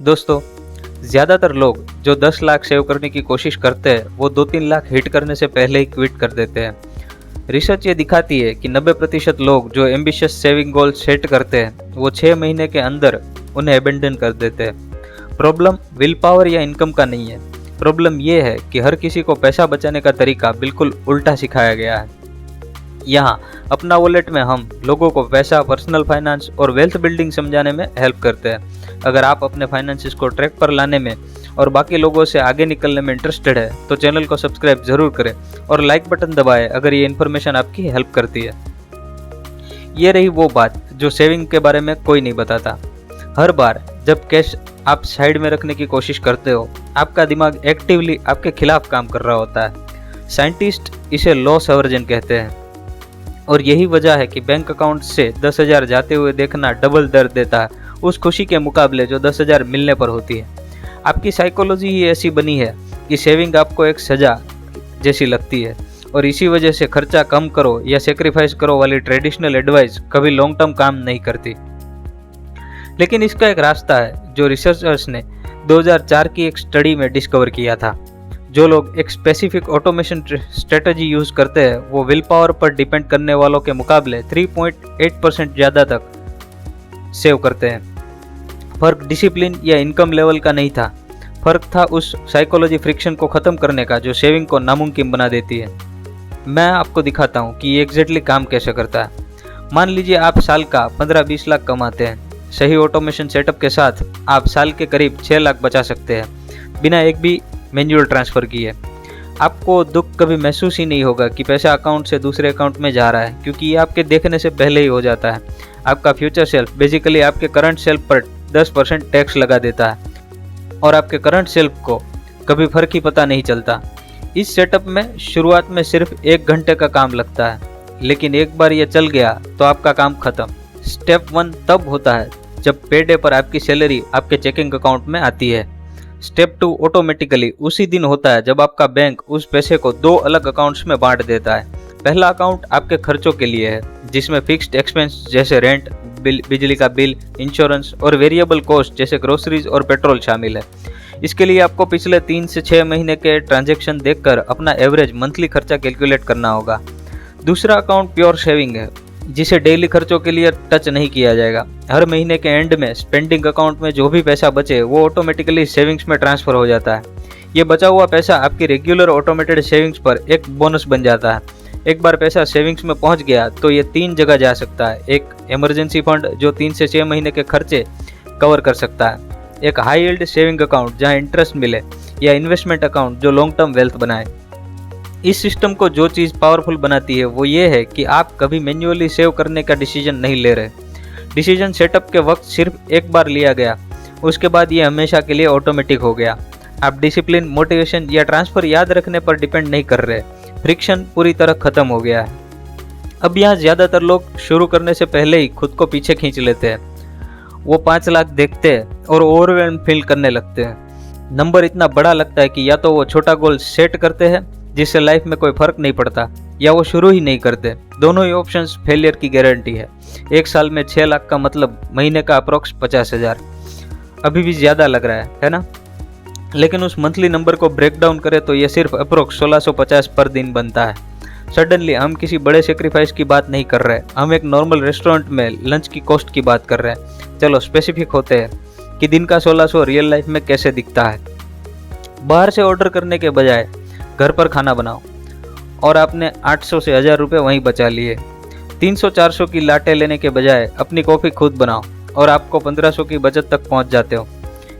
दोस्तों, ज़्यादातर लोग जो 10 लाख सेव करने की कोशिश करते हैं वो 2-3 लाख हिट करने से पहले ही क्विट कर देते हैं। रिसर्च ये दिखाती है कि 90% लोग जो एम्बिशियस सेविंग गोल सेट करते हैं वो 6 महीने के अंदर उन्हें अबेंडन कर देते हैं। प्रॉब्लम विल पावर या इनकम का नहीं है। प्रॉब्लम ये है कि हर किसी को पैसा बचाने का तरीका बिल्कुल उल्टा सिखाया गया है। यहाँ अपना वॉलेट में हम लोगों को पैसा, पर्सनल फाइनेंस और वेल्थ बिल्डिंग समझाने में हेल्प करते हैं। अगर आप अपने फाइनेंसिस को ट्रैक पर लाने में और बाकी लोगों से आगे निकलने में इंटरेस्टेड है तो चैनल को सब्सक्राइब जरूर करें और लाइक बटन दबाएं अगर ये इन्फॉर्मेशन आपकी हेल्प करती है। ये रही वो बात जो सेविंग के बारे में कोई नहीं बताता। हर बार जब कैश आप साइड में रखने की कोशिश करते हो, आपका दिमाग एक्टिवली आपके खिलाफ काम कर रहा होता है। साइंटिस्ट इसे लॉस एवर्जन कहते हैं और यही वजह है कि बैंक अकाउंट से 10,000 जाते हुए देखना डबल दर्द देता है उस खुशी के मुकाबले जो 10,000 मिलने पर होती है। आपकी साइकोलॉजी ही ऐसी बनी है कि सेविंग आपको एक सजा जैसी लगती है और इसी वजह से खर्चा कम करो या सेक्रीफाइस करो वाली ट्रेडिशनल एडवाइस कभी लॉन्ग टर्म काम नहीं करती। लेकिन इसका एक रास्ता है जो रिसर्चर्स ने 2004 की एक स्टडी में डिस्कवर किया था। जो लोग एक स्पेसिफिक ऑटोमेशन स्ट्रेटजी यूज करते हैं वो विल पावर पर डिपेंड करने वालों के मुकाबले 3.8% ज़्यादा तक सेव करते हैं। फर्क डिसिप्लिन या इनकम लेवल का नहीं था, फर्क था उस साइकोलॉजी फ्रिक्शन को ख़त्म करने का जो सेविंग को नामुमकिन बना देती है। मैं आपको दिखाता हूँ कि ये एग्जैक्टली काम कैसे करता है। मान लीजिए आप साल का 15-20 लाख कमाते हैं। सही ऑटोमेशन सेटअप के साथ आप साल के करीब 6 लाख बचा सकते हैं बिना एक भी मैन्युअल ट्रांसफ़र किए। आपको दुख कभी महसूस ही नहीं होगा कि पैसा अकाउंट से दूसरे अकाउंट में जा रहा है, क्योंकि ये आपके देखने से पहले ही हो जाता है। आपका फ्यूचर सेल्फ बेसिकली आपके करंट सेल्फ पर 10% टैक्स लगा देता है और आपके करंट सेल्फ को कभी फर्क ही पता नहीं चलता। इस सेटअप में शुरुआत में सिर्फ 1 घंटे का काम लगता है, लेकिन एक बार ये चल गया तो आपका काम खत्म। स्टेप 1 तब होता है जब पे डे पर आपकी सैलरी आपके चेकिंग अकाउंट में आती है। स्टेप 2 ऑटोमेटिकली उसी दिन होता है जब आपका बैंक उस पैसे को 2 अलग अकाउंट्स में बांट देता है। पहला अकाउंट आपके खर्चों के लिए है जिसमें फिक्स्ड एक्सपेंस जैसे रेंट, बिजली का बिल, इंश्योरेंस और वेरिएबल कॉस्ट जैसे ग्रोसरीज और पेट्रोल शामिल है। इसके लिए आपको पिछले 3 से 6 महीने के ट्रांजैक्शन देखकर अपना एवरेज मंथली खर्चा कैलकुलेट करना होगा। दूसरा अकाउंट प्योर सेविंग है जिसे डेली खर्चों के लिए टच नहीं किया जाएगा। हर महीने के एंड में स्पेंडिंग अकाउंट में जो भी पैसा बचे वो ऑटोमेटिकली सेविंग्स में ट्रांसफ़र हो जाता है। ये बचा हुआ पैसा आपकी रेगुलर ऑटोमेटेड सेविंग्स पर एक बोनस बन जाता है। एक बार पैसा सेविंग्स में पहुंच गया तो ये 3 जगह जा सकता है। एक इमरजेंसी फंड जो 3 से 6 महीने के खर्चे कवर कर सकता है, एक हाई यील्ड सेविंग अकाउंट जहाँ इंटरेस्ट मिले, या इन्वेस्टमेंट अकाउंट जो लॉन्ग टर्म वेल्थ बनाए। इस सिस्टम को जो चीज़ पावरफुल बनाती है वो ये है कि आप कभी मैन्युअली सेव करने का डिसीजन नहीं ले रहे। डिसीजन सेटअप के वक्त सिर्फ एक बार लिया गया, उसके बाद ये हमेशा के लिए ऑटोमेटिक हो गया। आप डिसिप्लिन, मोटिवेशन या ट्रांसफ़र याद रखने पर डिपेंड नहीं कर रहे। फ्रिक्शन पूरी तरह खत्म हो गया है। अब यहाँ ज़्यादातर लोग शुरू करने से पहले ही खुद को पीछे खींच लेते हैं। वो 5 लाख देखते हैं और ओवरवेल्म फील करने लगते हैं। नंबर इतना बड़ा लगता है कि या तो वो छोटा गोल सेट करते हैं जिससे लाइफ में कोई फर्क नहीं पड़ता, या वो शुरू ही नहीं करते। दोनों ही ऑप्शंस फेलियर की गारंटी है। 1 साल में 6 लाख का मतलब महीने का अप्रोक्स 50,000 अभी भी ज़्यादा लग रहा है ना? लेकिन उस मंथली नंबर को ब्रेक डाउन करें तो ये सिर्फ अप्रोक्स 1650 पर दिन बनता है। सडनली हम किसी बड़े सेक्रीफाइस की बात नहीं कर रहे, हम एक नॉर्मल रेस्टोरेंट में लंच की कॉस्ट की बात कर रहे हैं। चलो स्पेसिफिक होते हैं कि दिन का 1600 रियल लाइफ में कैसे दिखता है। बाहर से ऑर्डर करने के बजाय घर पर खाना बनाओ और आपने 800 से 1000 रुपये वहीं बचा लिए। 300-400 की लाटे लेने के बजाय अपनी कॉफ़ी खुद बनाओ और आपको 1500 की बचत तक पहुंच जाते हो।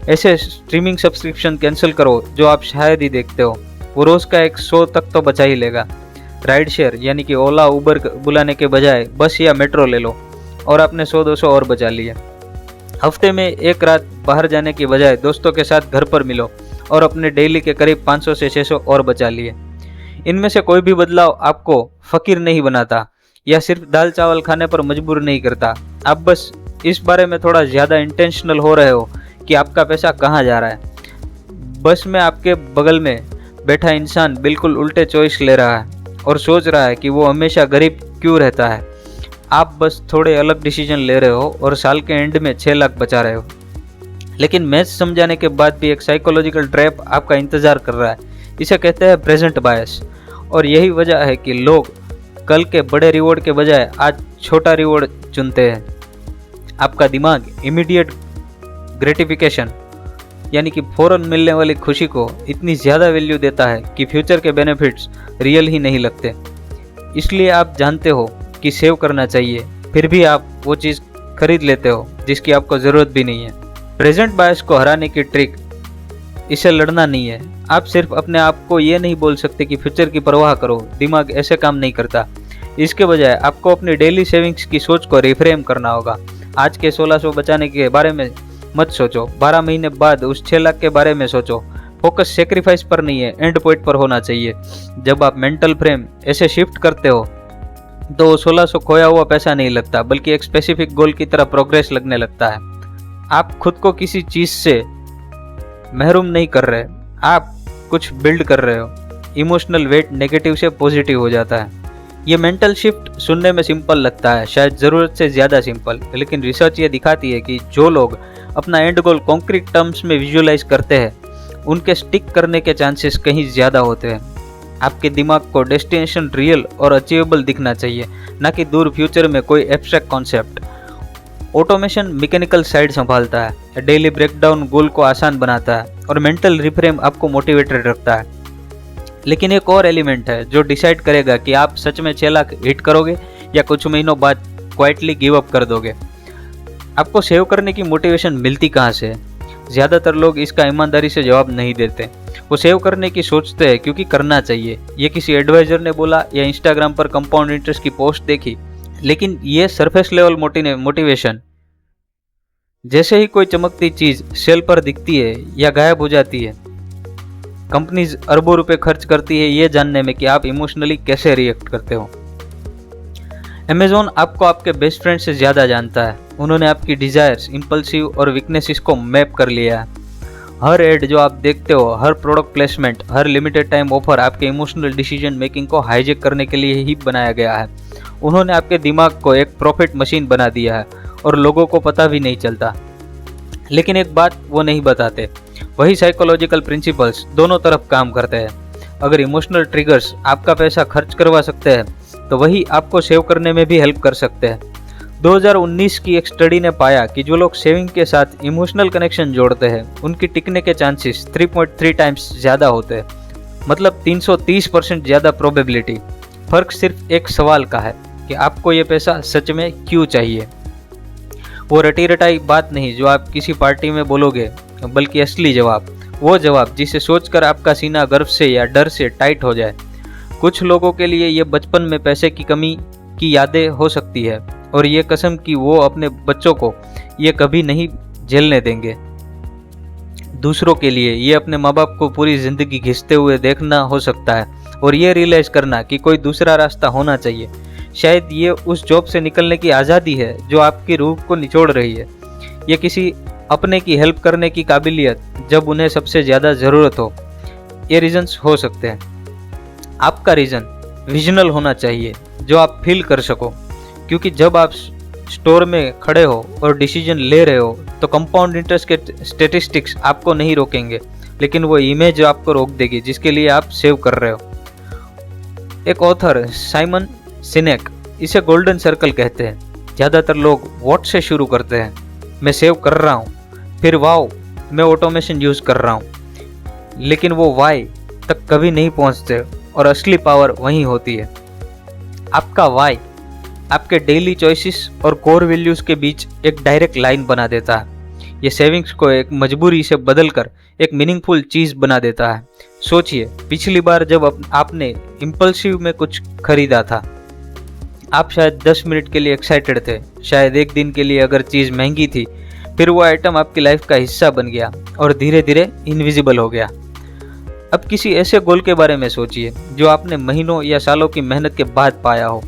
ऐसे स्ट्रीमिंग सब्सक्रिप्शन कैंसिल करो जो आप शायद ही देखते हो, वो रोज़ का 100 तक तो बचा ही लेगा। राइड शेयर यानी कि ओला, उबर बुलाने के बजाय बस या मेट्रो ले लो और आपने 100-200 और बचा लिए। हफ्ते में एक रात बाहर जाने के बजाय दोस्तों के साथ घर पर मिलो और अपने डेली के करीब 500 से 600 और बचा लिए। इनमें से कोई भी बदलाव आपको फकीर नहीं बनाता या सिर्फ दाल चावल खाने पर मजबूर नहीं करता। आप बस इस बारे में थोड़ा ज़्यादा इंटेंशनल हो रहे हो कि आपका पैसा कहाँ जा रहा है। बस में आपके बगल में बैठा इंसान बिल्कुल उल्टे चॉइस ले रहा है और सोच रहा है कि वो हमेशा गरीब क्यों रहता है। आप बस थोड़े अलग डिसीजन ले रहे हो और साल के एंड में 6 लाख बचा रहे हो। लेकिन मैथ समझाने के बाद भी एक साइकोलॉजिकल ट्रैप आपका इंतजार कर रहा है। इसे कहते हैं प्रेजेंट बायस। और यही वजह है कि लोग कल के बड़े रिवॉर्ड के बजाय आज छोटा रिवॉर्ड चुनते हैं। आपका दिमाग इमीडिएट ग्रेटिफिकेशन यानी कि फौरन मिलने वाली खुशी को इतनी ज़्यादा वैल्यू देता है कि फ्यूचर के बेनिफिट्स रियल ही नहीं लगते। इसलिए आप जानते हो कि सेव करना चाहिए, फिर भी आप वो चीज़ खरीद लेते हो जिसकी आपको ज़रूरत भी नहीं है। प्रेजेंट बायस को हराने की ट्रिक इसे लड़ना नहीं है। आप सिर्फ अपने आप को ये नहीं बोल सकते कि फ्यूचर की परवाह करो, दिमाग ऐसे काम नहीं करता। इसके बजाय आपको अपनी डेली सेविंग्स की सोच को रिफ्रेम करना होगा। आज के 1600 बचाने के बारे में मत सोचो, 12 महीने बाद उस 6 लाख के बारे में सोचो। फोकस सेक्रीफाइस पर नहीं है, एंड पॉइंट पर होना चाहिए। जब आप मेंटल फ्रेम ऐसे शिफ्ट करते हो तो 1600 खोया हुआ पैसा नहीं लगता, बल्कि एक स्पेसिफिक गोल की तरह प्रोग्रेस लगने लगता है। आप खुद को किसी चीज़ से महरूम नहीं कर रहे, आप कुछ बिल्ड कर रहे हो। इमोशनल वेट नेगेटिव से पॉजिटिव हो जाता है। ये मेंटल शिफ्ट सुनने में सिंपल लगता है, शायद ज़रूरत से ज़्यादा सिंपल, लेकिन रिसर्च ये दिखाती है कि जो लोग अपना एंड गोल कॉन्क्रीट टर्म्स में विजुअलाइज करते हैं उनके स्टिक करने के चांसेस कहीं ज़्यादा होते हैं। आपके दिमाग को डेस्टिनेशन रियल और अचीवेबल दिखना चाहिए, ना कि दूर फ्यूचर में कोई abstract concept. Automation mechanical side संभालता है, डेली ब्रेकडाउन गोल को आसान बनाता है और मेंटल रिफ्रेम आपको मोटिवेटेड रखता है। लेकिन एक और एलिमेंट है जो डिसाइड करेगा कि आप सच में 6 लाख हिट करोगे या कुछ महीनों बाद क्वाइटली गिव अप कर दोगे। आपको सेव करने की मोटिवेशन मिलती कहाँ से है? ज़्यादातर लोग इसका ईमानदारी से जवाब नहीं देते। वो सेव करने की सोचते हैं क्योंकि करना चाहिए, ये किसी एडवाइजर ने बोला या इंस्टाग्राम पर कंपाउंड इंटरेस्ट की पोस्ट देखी। लेकिन ये सरफेस लेवल मोटिवेशन, जैसे ही कोई चमकती चीज़ सेल पर दिखती है या गायब हो जाती है, कंपनीज अरबों रुपए खर्च करती है ये जानने में कि आप इमोशनली कैसे रिएक्ट करते हो। अमेज़ॉन आपको आपके बेस्ट फ्रेंड से ज़्यादा जानता है। उन्होंने आपकी डिज़ायर्स, इम्पल्सिव और वीकनेसेस को मैप कर लिया है। हर एड जो आप देखते हो, हर प्रोडक्ट प्लेसमेंट, हर लिमिटेड टाइम ऑफर आपके इमोशनल डिसीजन मेकिंग को हाईजेक करने के लिए ही बनाया गया है। उन्होंने आपके दिमाग को एक प्रॉफिट मशीन बना दिया है और लोगों को पता भी नहीं चलता। लेकिन एक बात वो नहीं बताते, वही साइकोलॉजिकल प्रिंसिपल्स दोनों तरफ काम करते हैं। अगर इमोशनल ट्रिगर्स आपका पैसा खर्च करवा सकते हैं तो वही आपको सेव करने में भी हेल्प कर सकते हैं। 2019 की एक स्टडी ने पाया कि जो लोग सेविंग के साथ इमोशनल कनेक्शन जोड़ते हैं उनकी टिकने के चांसेस 3.3 टाइम्स ज़्यादा होते हैं, मतलब 330% ज़्यादा प्रोबेबिलिटी। फर्क सिर्फ एक सवाल का है कि आपको ये पैसा सच में क्यों चाहिए। वो रटी रटाई बात नहीं जो आप किसी पार्टी में बोलोगे, बल्कि असली जवाब, वो जवाब जिसे सोचकर आपका सीना गर्व से या डर से टाइट हो जाए। कुछ लोगों के लिए ये बचपन में पैसे की कमी की यादें हो सकती है और ये कसम कि वो अपने बच्चों को ये कभी नहीं झेलने देंगे। दूसरों के लिए ये अपने माँ बाप को पूरी जिंदगी घिसते हुए देखना हो सकता है और ये रियलाइज करना कि कोई दूसरा रास्ता होना चाहिए। शायद ये उस जॉब से निकलने की आज़ादी है जो आपकी रूह को निचोड़ रही है। ये किसी अपने की हेल्प करने की काबिलियत जब उन्हें सबसे ज़्यादा ज़रूरत हो। ये रीजन्स हो सकते हैं। आपका रीज़न विजनल होना चाहिए जो आप फील कर सको, क्योंकि जब आप स्टोर में खड़े हो और डिसीजन ले रहे हो तो कंपाउंड इंटरेस्ट के स्टेटिस्टिक्स आपको नहीं रोकेंगे, लेकिन वो इमेज आपको रोक देगी जिसके लिए आप सेव कर रहे हो। एक ऑथर साइमन सिनेक इसे गोल्डन सर्कल कहते हैं। ज़्यादातर लोग व्हाट से शुरू करते हैं, मैं सेव कर रहा हूँ, फिर वाओ मैं ऑटोमेशन यूज़ कर रहा हूँ, लेकिन वो वाई तक कभी नहीं पहुँचते और असली पावर वहीं होती है। आपका वाई आपके डेली चॉइसेस और कोर वैल्यूज़ के बीच एक डायरेक्ट लाइन बना देता है। ये सेविंग्स को एक मजबूरी से बदलकर एक मीनिंगफुल चीज़ बना देता है। सोचिए, पिछली बार जब आपने इम्पल्सिव में कुछ खरीदा था, आप शायद 10 मिनट के लिए एक्साइटेड थे, शायद एक दिन के लिए अगर चीज़ महंगी थी, फिर वो आइटम आपकी लाइफ का हिस्सा बन गया और धीरे धीरे इनविजिबल हो गया। अब किसी ऐसे गोल के बारे में सोचिए जो आपने महीनों या सालों की मेहनत के बाद पाया हो।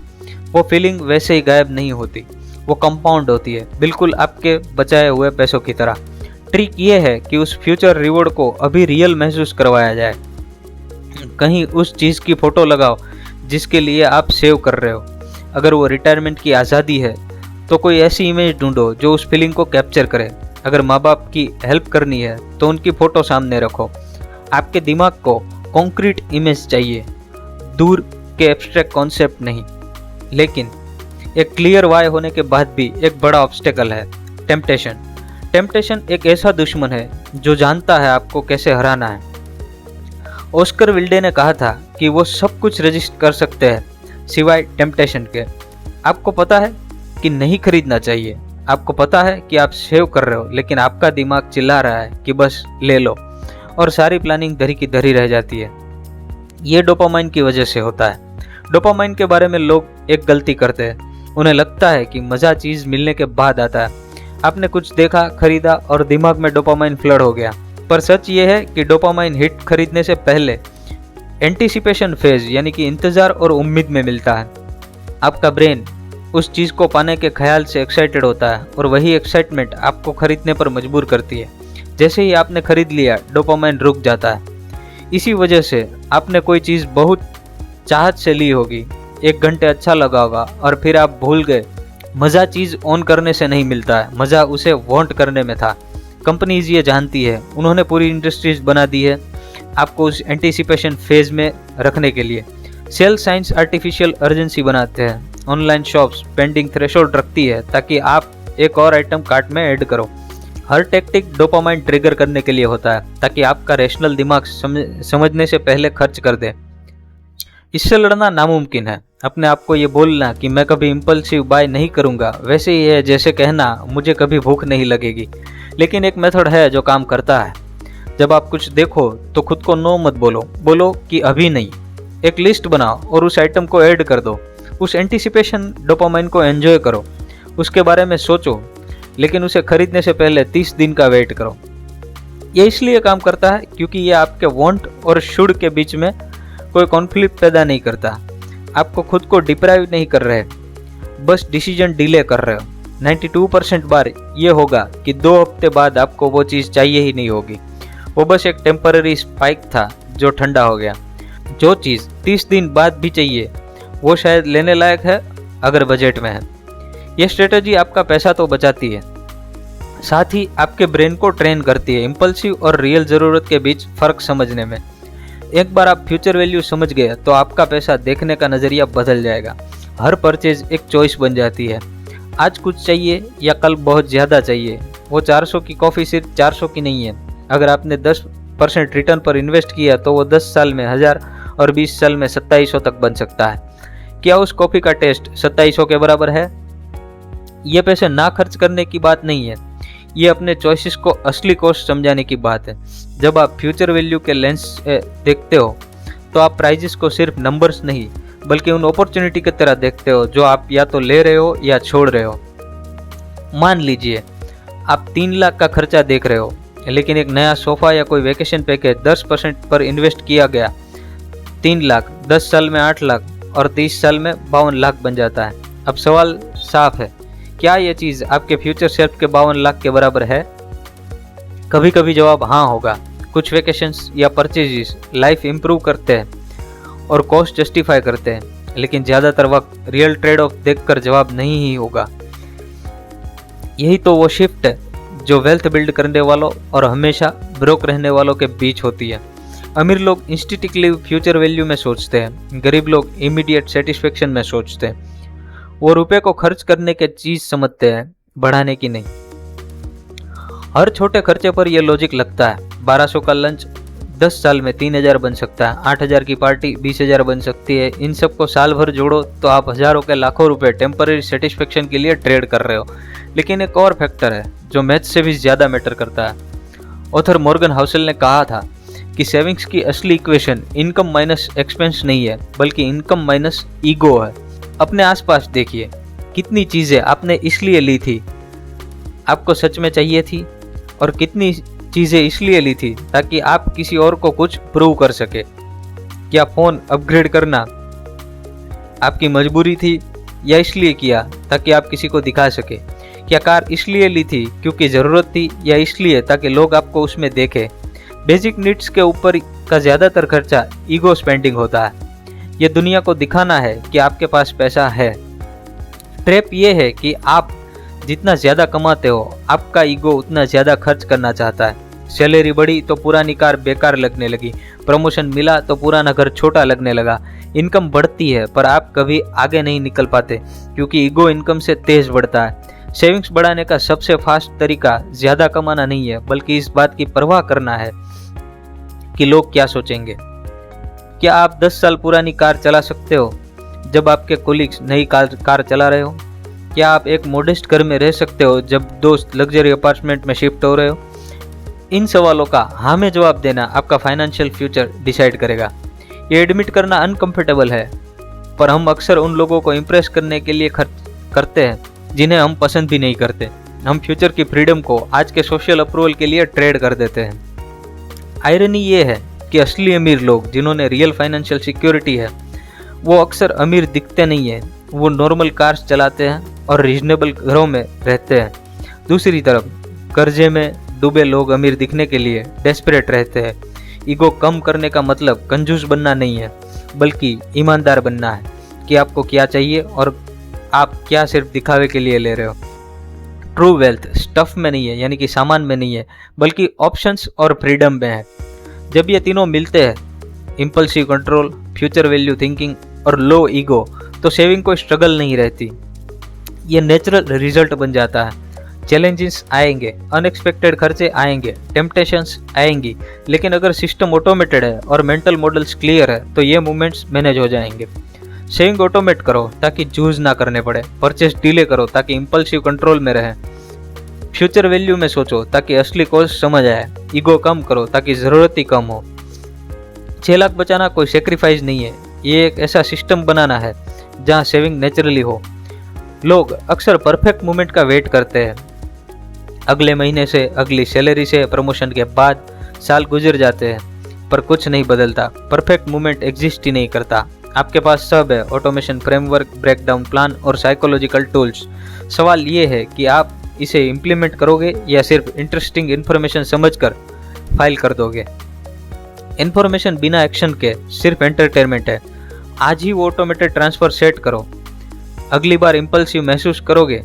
वो फीलिंग वैसे ही गायब नहीं होती, वो कंपाउंड होती है, बिल्कुल आपके बचाए हुए पैसों की तरह। ट्रिक ये है कि उस फ्यूचर रिवॉर्ड को अभी रियल महसूस करवाया जाए। कहीं उस चीज़ की फ़ोटो लगाओ जिसके लिए आप सेव कर रहे हो। अगर वो रिटायरमेंट की आज़ादी है तो कोई ऐसी इमेज ढूंढो जो उस फीलिंग को कैप्चर करे। अगर माँ बाप की हेल्प करनी है तो उनकी फ़ोटो सामने रखो। आपके दिमाग को कॉन्क्रीट इमेज चाहिए, दूर के एब्स्ट्रैक्ट कॉन्सेप्ट नहीं। लेकिन एक क्लियर वाई होने के बाद भी एक बड़ा ऑब्स्टेकल है, टेम्पटेशन। टेम्पटेशन एक ऐसा दुश्मन है जो जानता है आपको कैसे हराना है। ऑस्कर विल्डे ने कहा था कि वो सब कुछ रजिस्ट कर सकते हैं सिवाय टेम्पटेशन के। आपको पता है कि नहीं खरीदना चाहिए, आपको पता है कि आप सेव कर रहे हो, लेकिन आपका दिमाग चिल्ला रहा है कि बस ले लो, और सारी प्लानिंग धरी की धरी रह जाती है। ये डोपामाइन की वजह से होता है। डोपामाइन के बारे में लोग एक गलती करते हैं, उन्हें लगता है कि मज़ा चीज़ मिलने के बाद आता है। आपने कुछ देखा, खरीदा और दिमाग में डोपामाइन फ्लड हो गया। पर सच ये है कि डोपामाइन हिट खरीदने से पहले एंटीसिपेशन फेज यानी कि इंतज़ार और उम्मीद में मिलता है। आपका ब्रेन उस चीज़ को पाने के ख्याल से एक्साइटेड होता है और वही एक्साइटमेंट आपको खरीदने पर मजबूर करती है। जैसे ही आपने खरीद लिया, डोपामाइन रुक जाता है। इसी वजह से आपने कोई चीज़ बहुत चाहत से ली होगी, 1 घंटे अच्छा लगा होगा और फिर आप भूल गए। मज़ा चीज़ ऑन करने से नहीं मिलता है, मज़ा उसे वांट करने में था। कंपनीज ये जानती है, उन्होंने पूरी इंडस्ट्रीज बना दी है आपको उस एंटीसिपेशन फेज में रखने के लिए। सेल साइंस आर्टिफिशियल अर्जेंसी बनाते हैं, ऑनलाइन शॉप्स पेंडिंग थ्रेशोल्ड रखती है ताकि आप एक और आइटम कार्ट में ऐड करो। हर टेक्टिक डोपामाइन ट्रिगर करने के लिए होता है ताकि आपका रैशनल दिमाग समझने से पहले खर्च कर दे। इससे लड़ना नामुमकिन है। अपने आप को ये बोलना कि मैं कभी इम्पल्सिव बाय नहीं करूँगा वैसे ही है जैसे कहना मुझे कभी भूख नहीं लगेगी। लेकिन एक मेथड है जो काम करता है। जब आप कुछ देखो तो खुद को नो मत बोलो, बोलो कि अभी नहीं। एक लिस्ट बनाओ और उस आइटम को ऐड कर दो। उस एंटीसिपेशन डोपामाइन को एंजॉय करो, उसके बारे में सोचो, लेकिन उसे खरीदने से पहले 30 दिन का वेट करो। ये इसलिए काम करता है क्योंकि ये आपके वांट और शुड के बीच में कोई कॉन्फ्लिक्ट पैदा नहीं करता। आपको खुद को डिप्राइव नहीं कर रहे, बस डिसीजन डिले कर रहे हो। 92% बार ये होगा कि 2 हफ्ते बाद आपको वो चीज़ चाहिए ही नहीं होगी। वो बस एक टेम्पररी स्पाइक था जो ठंडा हो गया। जो चीज़ 30 दिन बाद भी चाहिए वो शायद लेने लायक है अगर बजट में है। ये स्ट्रेटजी आपका पैसा तो बचाती है, साथ ही आपके ब्रेन को ट्रेन करती है इम्पल्सिव और रियल ज़रूरत के बीच फ़र्क समझने में। एक बार आप फ्यूचर वैल्यू समझ गए तो आपका पैसा देखने का नज़रिया बदल जाएगा। हर परचेज एक चॉइस बन जाती है। आज कुछ चाहिए या कल बहुत ज़्यादा चाहिए। वो 400 की कॉफ़ी सिर्फ 400 की नहीं है। अगर आपने 10% रिटर्न पर इन्वेस्ट किया तो वो 10 साल में 1000 और 20 साल में 2700 तक बन सकता है। क्या उस कॉफ़ी का टेस्ट 2700 के बराबर है? ये पैसे ना खर्च करने की बात नहीं है, ये अपने चॉइसेस को असली कॉस्ट समझाने की बात है। जब आप फ्यूचर वैल्यू के लेंस से देखते हो तो आप प्राइजेस को सिर्फ नंबर्स नहीं बल्कि उन अपॉर्चुनिटी की तरह देखते हो जो आप या तो ले रहे हो या छोड़ रहे हो। मान लीजिए आप 3 लाख का खर्चा देख रहे हो, लेकिन एक नया सोफ़ा या कोई वेकेशन पैकेज 10% पर इन्वेस्ट किया गया। 3 लाख 10 साल में 8 लाख और 30 साल में 52 लाख बन जाता है। अब सवाल साफ है, क्या ये चीज़ आपके फ्यूचर सेल्फ के 52 लाख के बराबर है? कभी कभी जवाब हाँ होगा। कुछ वेकेशंस या परचेजेस लाइफ इम्प्रूव करते हैं और कॉस्ट जस्टिफाई करते हैं, लेकिन ज़्यादातर वक्त रियल ट्रेड ऑफ देखकर जवाब नहीं ही होगा। यही तो वो शिफ्ट है जो वेल्थ बिल्ड करने वालों और हमेशा ब्रोक रहने वालों के बीच होती है। अमीर लोग इंस्टिंक्टिवली फ्यूचर वैल्यू में सोचते हैं, गरीब लोग इमीडिएट सेटिस्फेक्शन में सोचते हैं। वो रुपए को खर्च करने के चीज़ समझते हैं, बढ़ाने की नहीं। हर छोटे खर्चे पर यह लॉजिक लगता है। 1200 का लंच 10 साल में 3000 बन सकता है, 8000 की पार्टी 20,000 बन सकती है। इन सब को साल भर जोड़ो तो आप हज़ारों के लाखों रुपए टेम्पररी सेटिस्फेक्शन के लिए ट्रेड कर रहे हो। लेकिन एक और फैक्टर है जो मैथ से भी ज़्यादा मैटर करता है। ऑथर मॉर्गन हाउसेल ने कहा था कि सेविंग्स की असली इक्वेशन इनकम माइनस एक्सपेंस नहीं है, बल्कि इनकम माइनस ईगो है। अपने आसपास देखिए, कितनी चीज़ें आपने इसलिए ली थी आपको सच में चाहिए थी, और कितनी चीज़ें इसलिए ली थी ताकि आप किसी और को कुछ प्रूव कर सके। क्या फ़ोन अपग्रेड करना आपकी मजबूरी थी या इसलिए किया ताकि आप किसी को दिखा सके? क्या कार इसलिए ली थी क्योंकि ज़रूरत थी या इसलिए ताकि लोग आपको उसमें देखें? बेसिक नीड्स के ऊपर का ज़्यादातर खर्चा ईगो स्पेंडिंग होता है। ये दुनिया को दिखाना है कि आपके पास पैसा है। ट्रैप ये है कि आप जितना ज़्यादा कमाते हो आपका ईगो उतना ज़्यादा खर्च करना चाहता है। सैलरी बढ़ी तो पुरानी कार बेकार लगने लगी, प्रमोशन मिला तो पुराना घर छोटा लगने लगा। इनकम बढ़ती है पर आप कभी आगे नहीं निकल पाते क्योंकि ईगो इनकम से तेज बढ़ता है। सेविंग्स बढ़ाने का सबसे फास्ट तरीका ज़्यादा कमाना नहीं है बल्कि इस बात की परवाह करना है कि लोग क्या सोचेंगे। क्या आप 10 साल पुरानी कार चला सकते हो जब आपके कोलिग्स नई कार चला रहे हो? क्या आप एक मॉडेस्ट घर में रह सकते हो जब दोस्त लग्जरी अपार्टमेंट में शिफ्ट हो रहे हो? इन सवालों का हाँ में जवाब देना आपका फाइनेंशियल फ्यूचर डिसाइड करेगा। ये एडमिट करना अनकंफर्टेबल है पर हम अक्सर उन लोगों को इम्प्रेस करने के लिए खर्च करते हैं जिन्हें हम पसंद भी नहीं करते। हम फ्यूचर की फ्रीडम को आज के सोशल अप्रूवल के लिए ट्रेड कर देते हैं। आयरनी ये है कि असली अमीर लोग जिन्होंने रियल फाइनेंशियल सिक्योरिटी है वो अक्सर अमीर दिखते नहीं है। वो नॉर्मल कार्स चलाते हैं और रीजनेबल घरों में रहते हैं। दूसरी तरफ कर्जे में डूबे लोग अमीर दिखने के लिए डेस्परेट रहते हैं। ईगो कम करने का मतलब कंजूस बनना नहीं है बल्कि ईमानदार बनना है कि आपको क्या चाहिए और आप क्या सिर्फ दिखावे के लिए ले रहे हो। ट्रू वेल्थ स्टफ में नहीं है यानी कि सामान में नहीं है बल्कि ऑप्शंस और फ्रीडम में है। जब ये तीनों मिलते हैं, impulsive control, future value thinking और लो ईगो, तो सेविंग कोई स्ट्रगल नहीं रहती, ये नेचुरल रिजल्ट बन जाता है। चैलेंजेस आएंगे, अनएक्सपेक्टेड खर्चे आएंगे, टेम्पटेशंस आएंगी, लेकिन अगर सिस्टम ऑटोमेटेड है और मेंटल मॉडल्स क्लियर है तो ये मूवमेंट्स मैनेज हो जाएंगे। सेविंग ऑटोमेट करो ताकि जूझ ना करने पड़े, परचेस डिले करो ताकि इम्पल्सिव कंट्रोल में रहे, फ्यूचर वैल्यू में सोचो ताकि असली कॉस्ट समझ आए, ईगो कम करो ताकि ज़रूरत ही कम हो। 6 लाख बचाना कोई सेक्रीफाइस नहीं है, ये एक ऐसा सिस्टम बनाना है जहाँ सेविंग नेचुरली हो। लोग अक्सर परफेक्ट मोमेंट का वेट करते हैं, अगले महीने से, अगली सैलरी से, प्रमोशन के बाद साल गुजर जाते हैं पर कुछ नहीं बदलता। परफेक्ट मोमेंट एग्जिस्ट ही नहीं करता। आपके पास सब है, ऑटोमेशन, फ्रेमवर्क, ब्रेकडाउन प्लान और साइकोलॉजिकल टूल्स। सवाल ये है कि आप इसे इम्प्लीमेंट करोगे या सिर्फ इंटरेस्टिंग इन्फॉर्मेशन समझकर फाइल कर दोगे। इन्फॉर्मेशन बिना एक्शन के सिर्फ एंटरटेनमेंट है। आज ही वो ऑटोमेटेड ट्रांसफर सेट करो। अगली बार इम्पल्सिव महसूस करोगे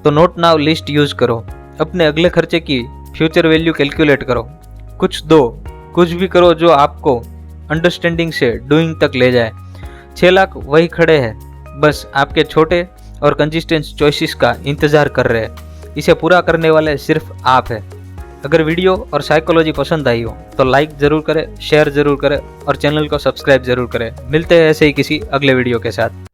तो नोट नाउ लिस्ट यूज करो। अपने अगले खर्चे की फ्यूचर वैल्यू कैलकुलेट करो। कुछ दो, कुछ भी करो जो आपको अंडरस्टैंडिंग से डूइंग तक ले जाए। 6 लाख वही खड़े हैं, बस आपके छोटे और कंसिस्टेंट चॉइसेस का इंतजार कर रहे हैं। इसे पूरा करने वाले सिर्फ आप हैं। अगर वीडियो और साइकोलॉजी पसंद आई हो तो लाइक ज़रूर करें, शेयर ज़रूर करें और चैनल को सब्सक्राइब ज़रूर करें। मिलते हैं ऐसे ही किसी अगले वीडियो के साथ।